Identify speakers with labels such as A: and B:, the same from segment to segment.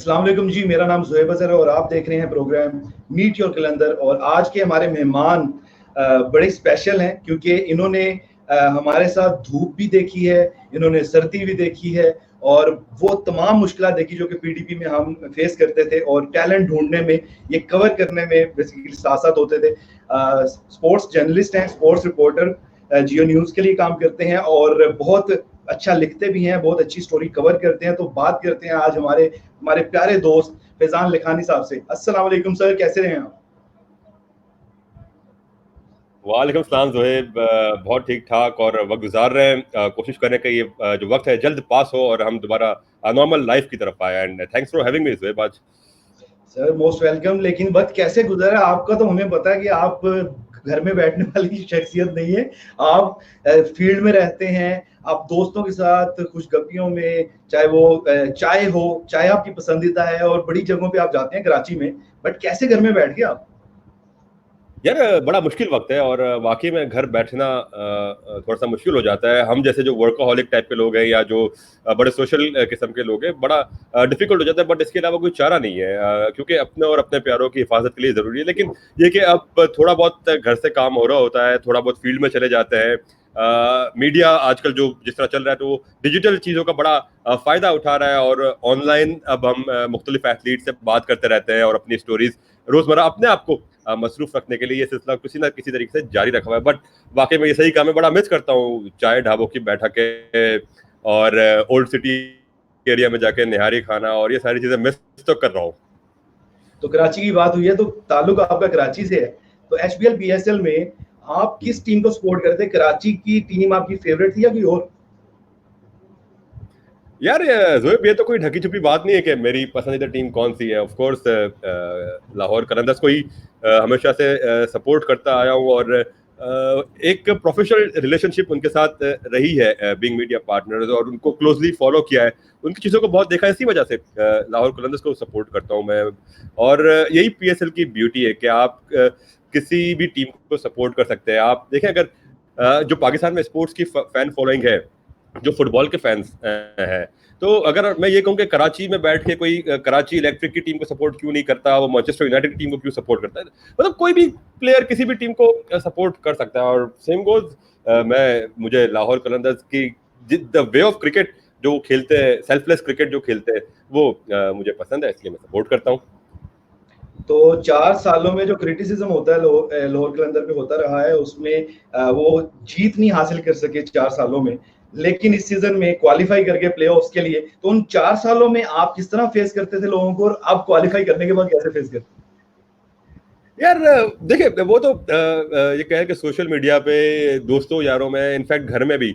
A: अस्सलाम वालेकुम जी, मेरा नाम ज़ुहैब अज़हर है और आप देख रहे हैं प्रोग्राम मीट योर कलंदर। और आज के हमारे मेहमान बड़े स्पेशल हैं क्योंकि इन्होंने हमारे साथ धूप भी देखी है, इन्होंने सर्दी भी देखी है और वो तमाम मुश्किलात देखी जो कि पीडीपी में हम फेस करते थे और टैलेंट ढूंढने में, ये कवर करने में बेसिकली साथ-साथ होते थे। स्पोर्ट्स जर्नलिस्ट हैं, स्पोर्ट्स रिपोर्टर, जियो न्यूज़ के लिए काम करते हैं और बहुत अच्छा लिखते भी हैं, बहुत अच्छी स्टोरी कवर करते हैं। तो बात करते हैं आज हमारे हमारे प्यारे दोस्त फैजान लिखानी साहब से। अस्सलाम वालेकुम सर, कैसे रहे आप?
B: वालेकुम सलाम ज़ुहैब, बहुत ठीक ठाक और वक्त गुजार रहे हैं। कोशिश करें कि ये जो वक्त है जल्द पास हो और हम दोबारा नॉर्मल लाइफ की तरफ आए। And thanks for having me Zuhaib आज।
A: Sir most welcome. लेकिन वक्त कैसे गुजरा आपका तो हमें पता है कि आप घर में बैठने वाली शख्सियत नहीं है। आप फील्ड में रहते हैं, आप दोस्तों के साथ खुशगपियों में, चाहे वो चाय हो, चाय आपकी पसंदीदा है और बड़ी जगहों पे आप जाते हैं कराची में, बट कैसे घर में बैठ गए आप?
B: यार बड़ा मुश्किल वक्त है और वाकई में घर बैठना थोड़ा सा मुश्किल हो जाता है। हम जैसे जो वर्कोहॉलिक टाइप के लोग हैं या जो बड़े सोशल किस्म के लोग हैं, बड़ा डिफिकल्ट हो जाता है। बट इसके अलावा कोई चारा नहीं है, क्योंकि अपने और अपने प्यारों की हिफाजत के लिए ज़रूरी है। लेकिन ये कि अब थोड़ा बहुत घर से काम हो रहा होता है, थोड़ा बहुत फील्ड में चले जाते हैं। मीडिया आजकल जो जिस तरह चल रहा है तो वो डिजिटल चीज़ों का बड़ा फ़ायदा उठा रहा है और ऑनलाइन अब हम मुख्तलिफ एथलीट से बात करते रहते हैं और अपनी स्टोरीज रोज़मर्रा अपने आप को मसरूफ रखने के लिए ये सिलसिला किसी ना किसी तरीके से जारी रखा हुआ है। बट वाकई में ये सही काम है, बड़ा मिस करता हूँ चाय ढाबों की बैठकें और ओल्ड सिटी एरिया में जाके निहारी खाना, और ये सारी चीज़ें मिस तो कर रहा हूँ।
A: तो कराची की बात हुई है तो ताल्लुक आपका कराची से है, तो एचबीएल पीएसएल में आप किस टीम को सपोर्ट करते हैं? कराची की टीम आपकी फेवरेट थी या कोई और?
B: यार ज़ोएब, ये तो कोई ढकी छुपी बात नहीं है कि मेरी पसंदीदा टीम कौन सी है। ऑफ कोर्स लाहौर कलंदर्स को ही हमेशा से सपोर्ट करता आया हूँ और एक प्रोफेशनल रिलेशनशिप उनके साथ रही है बीइंग मीडिया पार्टनर्स, और उनको क्लोजली फॉलो किया है, उनकी चीज़ों को बहुत देखा है। इसी वजह से लाहौर कलंदर्स को सपोर्ट करता हूँ मैं। और यही पीएसएल की ब्यूटी है कि आप किसी भी टीम को सपोर्ट कर सकते हैं। आप देखें, अगर जो पाकिस्तान में स्पोर्ट्स की फैन फॉलोइंग है, जो फुटबॉल के फैंस हैं, तो अगर मैं ये कहूँ कि कराची में बैठ के कोई कराची इलेक्ट्रिक की टीम को सपोर्ट क्यों नहीं करता, वो मैनचेस्टर यूनाइटेड की टीम को क्यों सपोर्ट करता है, मतलब कोई भी प्लेयर किसी भी टीम को सपोर्ट कर सकता है। और सेम गोज मुझे लाहौर कलंदर्स की द वे ऑफ क्रिकेट जो खेलते हैं, सेल्फलेस क्रिकेट जो खेलते हैं, वो मुझे पसंद है, इसलिए मैं सपोर्ट करता हूँ।
A: तो 4 सालों में जो क्रिटिसिज्म होता है लाहौर कलंदर पे होता रहा है, उसमें वो जीत नहीं हासिल कर सके 4 सालों में, लेकिन इस सीजन में क्वालिफाई करके प्लेऑफ्स के लिए। तो उन 4 सालों में आप किस तरह फेस करते थे लोगों को और अब क्वालिफाई करने के बाद कैसे फेस करते?
B: यार देखिए, वो तो ये कहे कि सोशल मीडिया पे दोस्तों यारों में, इनफैक्ट घर में भी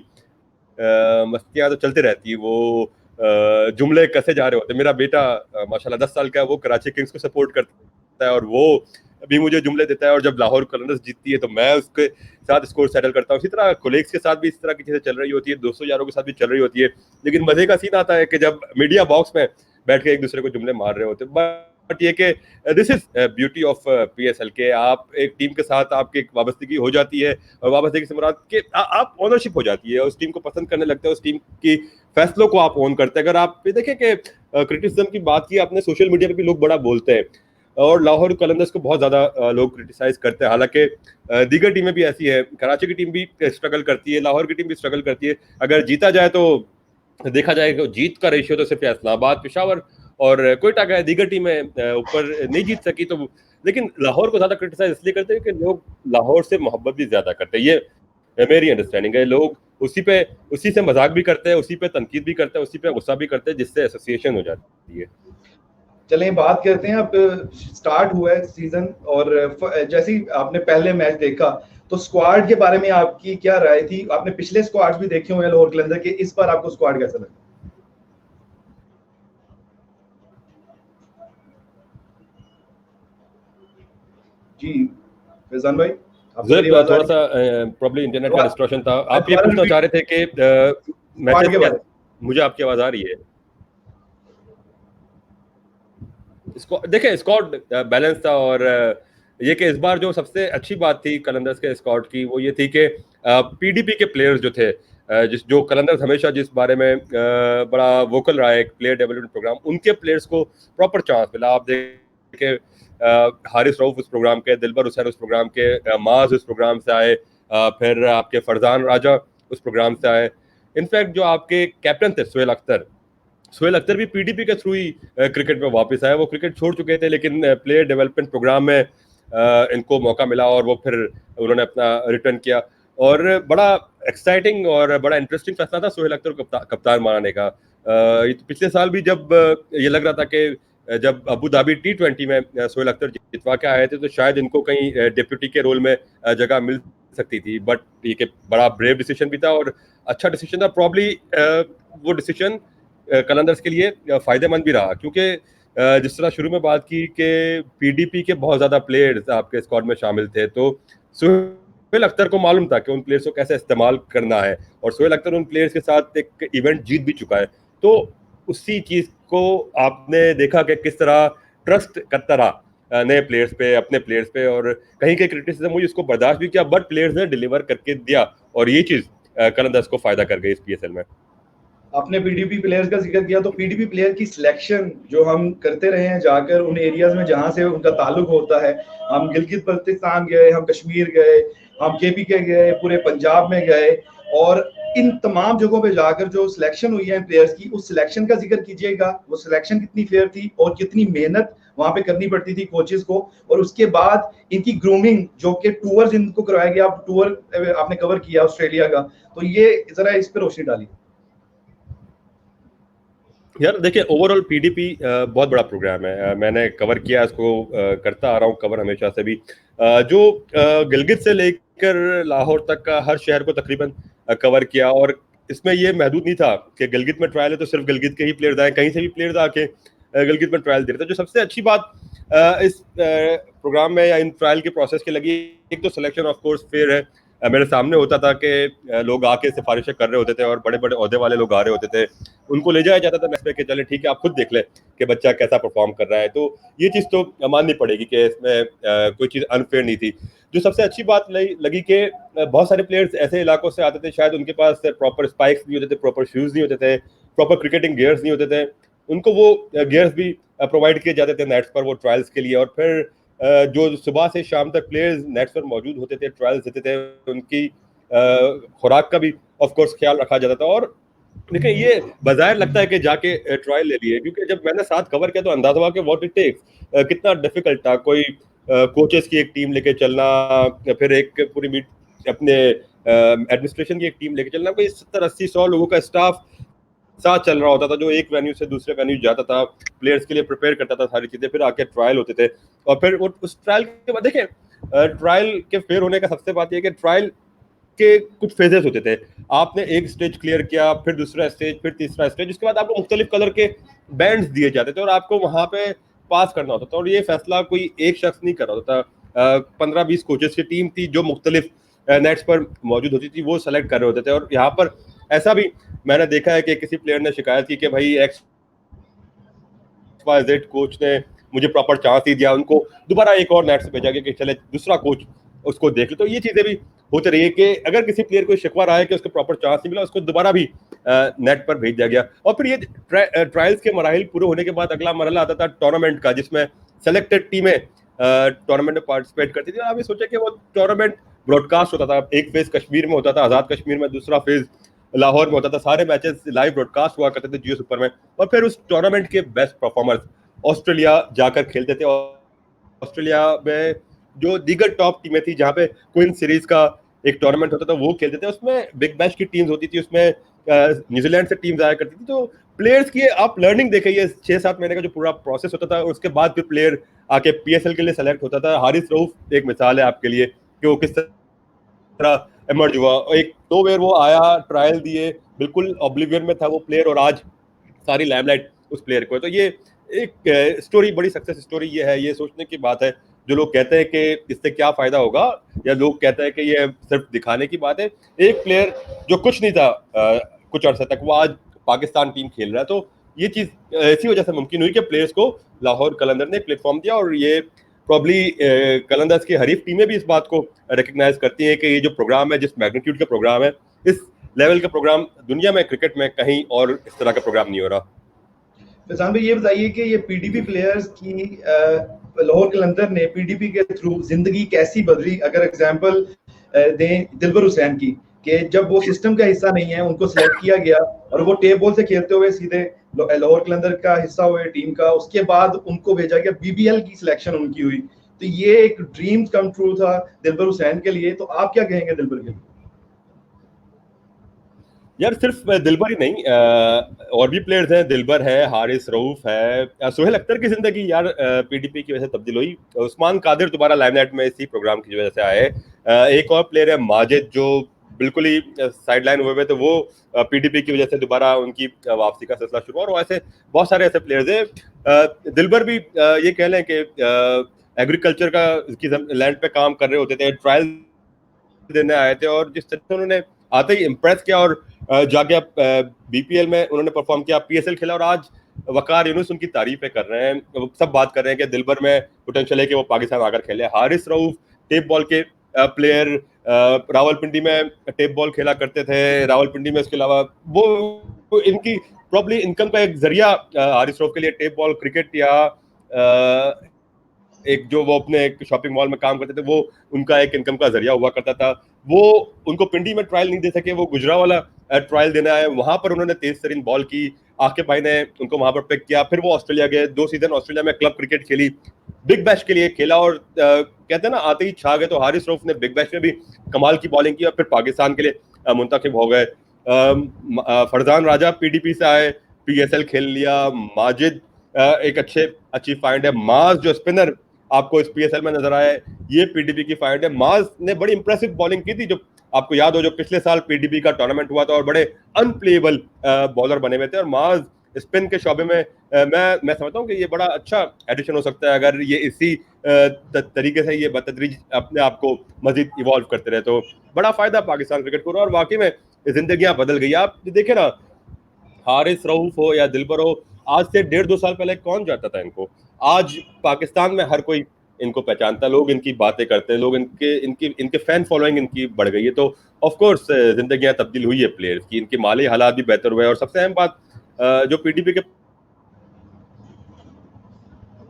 B: मस्तियाँ तो चलती रहती है। वो जुमले कसे जा रहे होते हैं। मेरा बेटा माशाल्लाह 10 साल का है, वो कराची किंग्स को सपोर्ट करता है और वो भी मुझे जुमले देता है, और जब लाहौर कलंदर्स जीतती है तो मैं उसके साथ स्कोर सेटल करता हूँ। इसी तरह कोलीग्स के साथ भी इस तरह की चीज़ें चल रही होती है, दोस्तों यारों के साथ भी चल रही होती है। लेकिन मजे का सीन आता है कि जब मीडिया बॉक्स में बैठ के एक दूसरे को जुमले मार रहे होते हैं। बट ये कि this is beauty of PSL के आप एक टीम के साथ आपकी एक वाबस्तगी हो जाती है, और वाबस्तगी से मुराद कि आप ओनरशिप हो जाती है, उस टीम को पसंद करने लगते हैं, उस टीम की फैसलों को आप ओन करते हैं। अगर आप ये देखें कि क्रिटिसिज्म की बात की आपने, सोशल मीडिया पे भी लोग बड़ा बोलते हैं और लाहौर कलंदर्स को बहुत ज़्यादा लोग क्रिटिसाइज करते हैं। हालांकि दीगर टीमें भी ऐसी है, कराची की टीम भी स्ट्रगल करती है, लाहौर की टीम भी स्ट्रगल करती है। अगर जीता जाए तो देखा जाए कि जीत का रेशियो तो सिर्फ इस्लामाबाद, पेशावर और कोयटा का है, दीगर टीमें ऊपर नहीं जीत सकी। तो लेकिन लाहौर को ज़्यादा क्रिटिसाइज इसलिए करते हैं कि लोग लाहौर से मोहब्बत भी ज़्यादा करते हैं। ये मेरी अंडरस्टैंडिंग है। लोग उसी से मजाक भी करते हैं, उसी पे तनकीद भी करते हैं, उसी पे गुस्सा भी करते हैं, जिससे एसोसिएशन हो जाती है।
A: चलें बात करते हैं, अब स्टार्ट हुआ है सीजन और जैसे ही आपने पहले मैच देखा तो स्क्वाड के बारे में आपकी क्या राय थी? आपने पिछले स्क्वाड्स भी देखे हुए हैं लाहौर कलंदर के, इस बार आपको स्क्वाड कैसा लगा? जी फैजान भाई,
B: थोड़ा सा प्रॉब्लम इंटरनेट का डिस्ट्रक्शन था। आप ये पूछना चाह रहे थे कि मैचेस, मुझे आपकी आवाज आ रही है? देखिए, स्क्वाड बैलेंस था, और ये कि इस बार जो सबसे अच्छी बात थी कलंदर्स के स्क्वाड की, वो ये थी कि पीडीपी के प्लेयर्स जो थे जो कलंदर्स हमेशा जिस बारे में बड़ा वोकल रहा है, एक प्लेयर डेवलपमेंट प्रोग्राम, उनके प्लेयर्स को प्रॉपर चांस मिला। आप देखे हारिस रऊफ उस प्रोग्राम के, दिलबर हुसैन उस प्रोग्राम के, माज उस प्रोग्राम से आए, फिर आपके फरजान राजा उस प्रोग्राम से आए। इनफैक्ट जो आपके कैप्टन थे सोहेल अख्तर भी पीडीपी के थ्रू ही क्रिकेट में वापस आए। वो क्रिकेट छोड़ चुके थे, लेकिन प्लेयर डेवलपमेंट प्रोग्राम में इनको मौका मिला और वो फिर उन्होंने अपना रिटर्न किया। और बड़ा एक्साइटिंग और बड़ा इंटरेस्टिंग फैसला था सोहेल अख्तर को कप्तान बनाने का। पिछले साल भी जब ये लग रहा था कि जब अबू धाबी T20 में सोहेल अख्तर जितवा के आए थे, तो शायद इनको कहीं डिप्यूटी के रोल में जगह मिल सकती थी, बट ये बड़ा ब्रेव डिसीजन भी था और अच्छा डिसीजन था। प्रॉब्ली वो डिसीजन कलंदर्स के लिए फायदेमंद भी रहा, क्योंकि जिस तरह शुरू में बात की कि पीडीपी के बहुत ज्यादा प्लेयर्स आपके स्क्वाड में शामिल थे, तो सोहेल अख्तर को मालूम था कि उन प्लेयर्स को कैसे इस्तेमाल करना है, और सोहेल अख्तर उन प्लेयर्स के साथ एक इवेंट जीत भी चुका है। तो उसी चीज को आपने देखा कि किस तरह ट्रस्ट करता रहा नए प्लेयर्स पे, अपने प्लेयर्स पे, और कहीं कहीं क्रिटिसिज्म हुई, उसको बर्दाश्त भी किया, बट प्लेयर्स ने डिलीवर करके दिया, और ये चीज कलंदर्स को फायदा कर गई इस पीएसएल में।
A: आपने पीडीपी प्लेयर्स का जिक्र किया, तो पीडीपी प्लेयर की सिलेक्शन जो हम करते रहे हैं जाकर उन एरियाज में जहां से उनका ताल्लुक होता है, हम गिलगित बल्तिस्तान गए, हम कश्मीर गए, हम केपी के गए, पूरे पंजाब में गए, और इन तमाम जगहों पे जाकर जो सिलेक्शन हुई है प्लेयर्स की, उस सिलेक्शन का जिक्र कीजिएगा। वो सिलेक्शन कितनी फेयर थी और कितनी मेहनत वहां पे करनी पड़ती थी कोचेस को, और उसके बाद इनकी ग्रूमिंग जो कि टूर्स इनको करवाया गया। आप टूर आपने कवर किया ऑस्ट्रेलिया का, तो ये जरा इस पर रोशनी डालिए।
B: यार देखिए, ओवरऑल पीडीपी बहुत बड़ा प्रोग्राम है, मैंने कवर किया इसको, करता आ रहा हूँ कवर हमेशा से भी। जो गिलगित से लेकर लाहौर तक का हर शहर को तकरीबन कवर किया, और इसमें ये महदूद नहीं था कि गिलगित में ट्रायल है तो सिर्फ गिलगित के ही प्लेयर्स आए, कहीं से भी प्लेयर्स आके गिलगित में ट्रायल दे रहे थे। जो सबसे अच्छी बात इस प्रोग्राम में या इन ट्रायल के प्रोसेस की लगी, एक तो सिलेक्शन ऑफ कोर्स फेयर है। मेरे सामने होता था कि लोग आके सिफारिशें कर रहे होते थे और बड़े बड़े ओहदे वाले लोग आ रहे होते थे, उनको ले जाया जाता था मैच पे कि चले ठीक है आप खुद देख लें कि बच्चा कैसा परफॉर्म कर रहा है। तो ये चीज़ तो माननी पड़ेगी कि इसमें कोई चीज़ अनफेयर नहीं थी। जो सबसे अच्छी बात लगी कि बहुत सारे प्लेयर्स ऐसे इलाकों से आते थे, शायद उनके पास प्रॉपर स्पाइक्स नहीं होते थे, प्रॉपर शूज़ नहीं होते थे, प्रॉपर क्रिकेटिंग गियर्स नहीं होते थे, उनको वो गियर्स भी प्रोवाइड किए जाते थे नेट्स पर वो ट्रायल्स के लिए। और फिर जो सुबह से शाम तक प्लेयर्स नेट्स पर मौजूद होते थे, ट्रायल्स देते थे, उनकी खुराक का भी ऑफ कोर्स ख्याल रखा जाता था। और देखिए, ये बाज़ाहिर लगता है कि जाके ट्रायल ले लिए, क्योंकि जब मैंने साथ कवर किया तो अंदाजा हुआ कि व्हाट इट टेक्स, कितना डिफिकल्ट था। कोई कोचेस की एक टीम लेके चलना, फिर एक पूरी मीट अपने एडमिनिस्ट्रेशन की एक टीम लेके चलना, कोई 70-80-100 लोगों का स्टाफ साथ चल रहा होता था, जो एक वेन्यू से दूसरे वेन्यू जाता था, प्लेयर्स के लिए प्रिपेयर करता था सारी चीजें, फिर आके ट्रायल होते थे। और फिर उस ट्रायल के बाद देखें, ट्रायल के फेयर होने का सबसे बात यह कि ट्रायल के कुछ फेजेस होते थे। आपने एक स्टेज क्लियर किया, फिर दूसरा स्टेज, फिर तीसरा स्टेज, उसके बाद आपको मुख्तलिफ कलर के बैंड्स दिए जाते थे और आपको वहां पे पास करना होता था। और ये फैसला कोई एक शख्स नहीं कर रहा होता था, 15-20 कोचेस की टीम थी जो मुख्तलिफ नेट्स पर मौजूद होती थी, वो सेलेक्ट कर रहे होते थे। और यहाँ पर ऐसा भी मैंने देखा है कि किसी प्लेयर ने शिकायत की कि भाई XYZ कोच ने मुझे प्रॉपर चांस नहीं दिया, उनको दोबारा एक और नेट से भेजा गया कि चले दूसरा कोच उसको देख ले। तो ये चीजें भी होती रही है कि अगर किसी प्लेयर को शिकवा रहा है कि उसको प्रॉपर चांस नहीं मिला, उसको दोबारा भी नेट पर भेज दिया गया। और फिर ये ट्रायल्स के मराहिल पूरे होने के बाद अगला मरहला आता था टूर्नामेंट का, जिसमें सेलेक्टेड टीमें टूर्नामेंट में पार्टिसिपेट करती थी। आप ये सोचे कि वो टूर्नामेंट ब्रॉडकास्ट होता था, एक फेज कश्मीर में होता था, आजाद कश्मीर में, दूसरा फेज लाहौर में होता था, सारे मैचेस लाइव ब्रॉडकास्ट हुआ करते थे जियो सुपर में। और फिर उस टूर्नामेंट के बेस्ट परफॉर्मर्स ऑस्ट्रेलिया जाकर खेलते थे। ऑस्ट्रेलिया में जो दीगर टॉप टीमें थी, जहाँ पे क्वीन सीरीज का एक टूर्नामेंट होता था, वो खेलते थे। उसमें बिग बैश की टीम्स होती थी, उसमें न्यूजीलैंड से टीम्स आया करती थी। तो प्लेयर्स की आप लर्निंग देखें, ये 6-7 महीने का जो पूरा प्रोसेस होता था, उसके बाद फिर प्लेयर आके पीएसएल के लिए सेलेक्ट होता था। हारिस रऊफ एक मिसाल है आपके लिए कि वो किस तरह एमर्ज हुआ। एक 2 बार वो आया, ट्रायल दिए, बिल्कुल ऑब्लिवियन में था वो प्लेयर, और आज सारी लाइमलाइट उस प्लेयर को है। तो ये एक स्टोरी, बड़ी सक्सेस स्टोरी ये है। ये सोचने की बात है, जो लोग कहते हैं कि इससे क्या फायदा होगा, या लोग कहते हैं कि ये सिर्फ दिखाने की बात है। एक प्लेयर जो कुछ नहीं था कुछ अर्से तक, वो आज पाकिस्तान टीम खेल रहा है। तो ये चीज़ इसी वजह से मुमकिन हुई कि प्लेयर्स को लाहौर कलंदर ने प्लेटफॉर्म दिया। और ये प्रॉब्ली कलंदर्स की हरीफ टीमें भी इस बात को रिकग्नाइज करती हैं कि ये जो प्रोग्राम है, जिस मैग्नीट्यूड का प्रोग्राम है, इस लेवल का प्रोग्राम दुनिया में क्रिकेट में कहीं और इस तरह का प्रोग्राम नहीं हो रहा।
A: फैजान भाई ये बताइए कि ये पीडीपी प्लेयर्स की लाहौर कलंदर ने पीडीपी के थ्रू जिंदगी कैसी बदली, अगर एग्जांपल दें दिलबर हुसैन की, कि जब वो सिस्टम का हिस्सा नहीं है, उनको सिलेक्ट किया गया और वो टेप बॉल से खेलते हुए सीधे लाहौर कलंदर का हिस्सा हुए टीम का, उसके बाद उनको भेजा गया, बीबीएल की सिलेक्शन उनकी हुई, तो ये एक ड्रीम कम ट्रू था दिलबर हुसैन के लिए। तो आप क्या कहेंगे दिलबर के लिए?
B: यार सिर्फ दिलबर ही नहीं, और भी प्लेयर्स हैं, दिलबर है, हारिस रऊफ है, सुहेल अख्तर की जिंदगी यार पीडीपी की वजह से तब्दील हुई। उस्मान कादिर दोबारा लाइमलाइट में इसी प्रोग्राम की वजह से आए। एक और प्लेयर है माजिद जो बिल्कुल ही साइडलाइन हुए तो वो पीडीपी की वजह से दोबारा उनकी वापसी का सिलसिला शुरू हुआ। और ऐसे बहुत सारे ऐसे प्लेयर्स हैं। दिलबर भी ये कह लें कि एग्रीकल्चर का की लैंड पे काम कर रहे होते थे, ट्रायल देने आए थे और जिस तरह से उन्होंने आते ही इम्प्रेस किया और जाके बीपीएल में उन्होंने परफॉर्म किया, पीएसएल खेला और आज वकार यूनुस उनकी तारीफें कर रहे हैं। सब बात कर रहे हैं कि दिलबर में पोटेंशियल है कि वो पाकिस्तान आकर खेले। हारिस रऊफ टेप बॉल के प्लेयर, रावलपिंडी में टेप बॉल खेला करते थे रावलपिंडी में। इसके अलावा वो इनकी प्रॉब्ली इनकम का एक जरिया हारिस रऊफ के लिए टेप बॉल क्रिकेट या एक जो वो अपने एक शॉपिंग मॉल में काम करते थे वो उनका एक इनकम का जरिया हुआ करता था। वो उनको पिंडी में ट्रायल नहीं दे सके, वो गुजरावाला ट्रायल देना है, वहां पर उन्होंने तेज तरीन बॉल की, आके भाई ने उनको वहां पर पिक किया। फिर वो ऑस्ट्रेलिया गए, 2 सीजन ऑस्ट्रेलिया में क्लब क्रिकेट खेली, बिग बैश के लिए खेला और कहते हैं ना आते ही छा गए। तो हारिस रऊफ ने बिग बैश में भी कमाल की बॉलिंग की और फिर पाकिस्तान के लिए मुंतखब हो गए। फरजान राजा पीडीपी से आए, पीएसएल खेल लिया। माजिद एक अच्छी फाइंड है। माज जो स्पिनर आपको इस पीएसएल में नजर आया, ये पीडीपी की फाइंड है। माज ने बड़ी इंप्रेसिव बॉलिंग की थी, जो आपको याद हो जो पिछले साल पीडीपी का टूर्नामेंट हुआ था और बड़े अनप्लेएबल बॉलर बने हुए थे। और माज स्पिन के शौबे में मैं समझता हूँ कि ये बड़ा अच्छा एडिशन हो सकता है अगर ये इसी तरीके से ये बतदरीज अपने आप को मजीद इवॉल्व करते रहे तो बड़ा फायदा पाकिस्तान क्रिकेट को। और वाकई में जिंदगियां बदल गई। आप देखे ना, हारिस रऊफ हो या दिलबर हो, आज से 1.5-2 साल पहले कौन जाता था इनको? आज पाकिस्तान में हर कोई इनको पहचानता, लोग इनकी बातें करते हैं, लोग इनके फैन फॉलोइंग इनकी बढ़ गई है। तो ऑफ कोर्स जिंदगियां तब्दील हुई है प्लेयर्स की, इनके माली हालात भी बेहतर हुए। और सबसे अहम बात जो पीडीपी के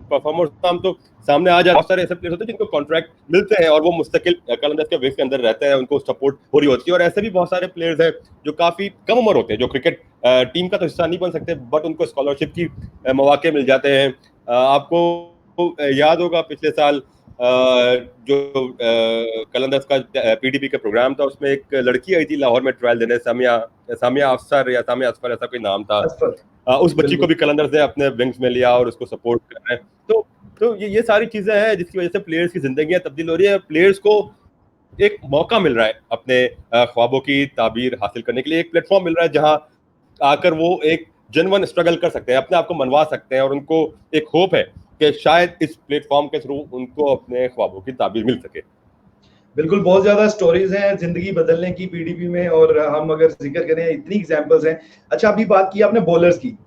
B: परफॉर्मर्स हम तो सामने आ जाए, बहुत सारे ऐसे प्लेयर्स होते हैं जिनको कॉन्ट्रैक्ट मिलते हैं और वो मुस्तकिल कलंदर्स के विंग्स के अंदर रहते हैं, उनको सपोर्ट हो रही होती है। और ऐसे भी बहुत सारे प्लेयर्स हैं जो काफी कम उम्र होते हैं, जो क्रिकेट टीम का तो हिस्सा नहीं बन सकते, बट उनको स्कॉलरशिप की मौके मिल जाते हैं। आपको याद होगा पिछले साल जो कलंदर्स का पीडीपी का प्रोग्राम था, उसमें एक लड़की आई थी लाहौर में ट्रायल देने, सामिया अफसर या सामिया असफर ऐसा कोई नाम था। उस बच्ची को भी कलंदर्स ने अपने विंग्स में लिया और उसको सपोर्ट कर रहे हैं। तो ये सारी चीजें हैं जिसकी वजह से प्लेयर्स की जिंदगियां तब्दील हो रही है। प्लेयर्स को एक मौका मिल रहा है अपने ख्वाबों की ताबीर हासिल करने के लिए, एक प्लेटफॉर्म मिल रहा है जहां आकर वो एक जेन्युइन स्ट्रगल कर सकते हैं, अपने आप को मनवा सकते हैं। और उनको एक होप है कि शायद इस प्लेटफॉर्म के थ्रू उनको अपने ख्वाबों की ताबीर मिल सके।
A: बिल्कुल, बहुत ज्यादा स्टोरीज हैं जिंदगी बदलने की पीडीपी में, और हम अगर जिक्र करें इतनी एग्जांपल्स हैं। अच्छा, अभी बात की आपने बॉलर्स की,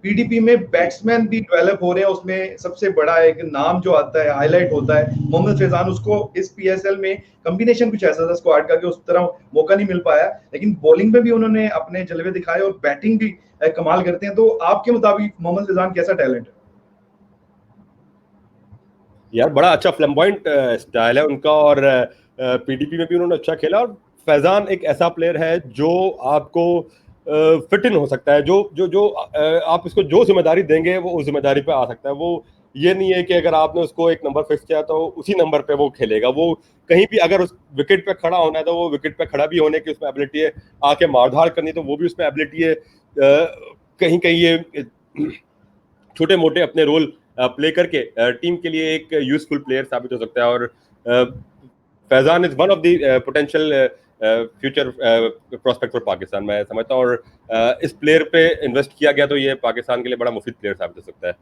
A: पीडीपी में बैट्समैन भी डेवलप हो रहे हैं। उसमें सबसे बड़ा एक नाम जो आता है, हाईलाइट होता है, मोहम्मद फैजान। उसको इस पीएसएल में कॉम्बिनेशन कुछ ऐसा था स्क्वाड का कि उस तरह मौका नहीं मिल पाया, लेकिन बॉलिंग में भी उन्होंने अपने जलवे दिखाए और बैटिंग भी कमाल करते हैं। तो आपके मुताबिक मोहम्मद फैजान कैसा टैलेंट है?
B: यार बड़ा अच्छा फ्लैम्बॉयंट स्टाइल है उनका और पीडीपी में भी उन्होंने अच्छा खेला। और फैजान एक ऐसा प्लेयर है जो आपको फिट इन हो सकता है, जो आप इसको जो जिम्मेदारी देंगे वो उस जिम्मेदारी पे आ सकता है। वो ये नहीं है कि अगर आपने उसको एक नंबर फिक्स किया तो उसी नंबर पे वो खेलेगा। वो कहीं भी अगर उस विकेट पे खड़ा होना है तो वो विकेट पे खड़ा भी होने की उसमें एबिलिटी है, आके मारधाड़ करनी तो वो भी उसमें एबिलिटी है। कहीं कहीं ये छोटे मोटे अपने रोल प्ले करके टीम के लिए एक यूजफुल प्लेयर साबित हो सकता है। और Faizan is one of the potential future prospect for Pakistan, मैं समझता हूँ। और इस प्लेयर पे इन्वेस्ट किया गया तो ये पाकिस्तान के लिए बड़ा मुफीद प्लेयर साबित हो सकता है।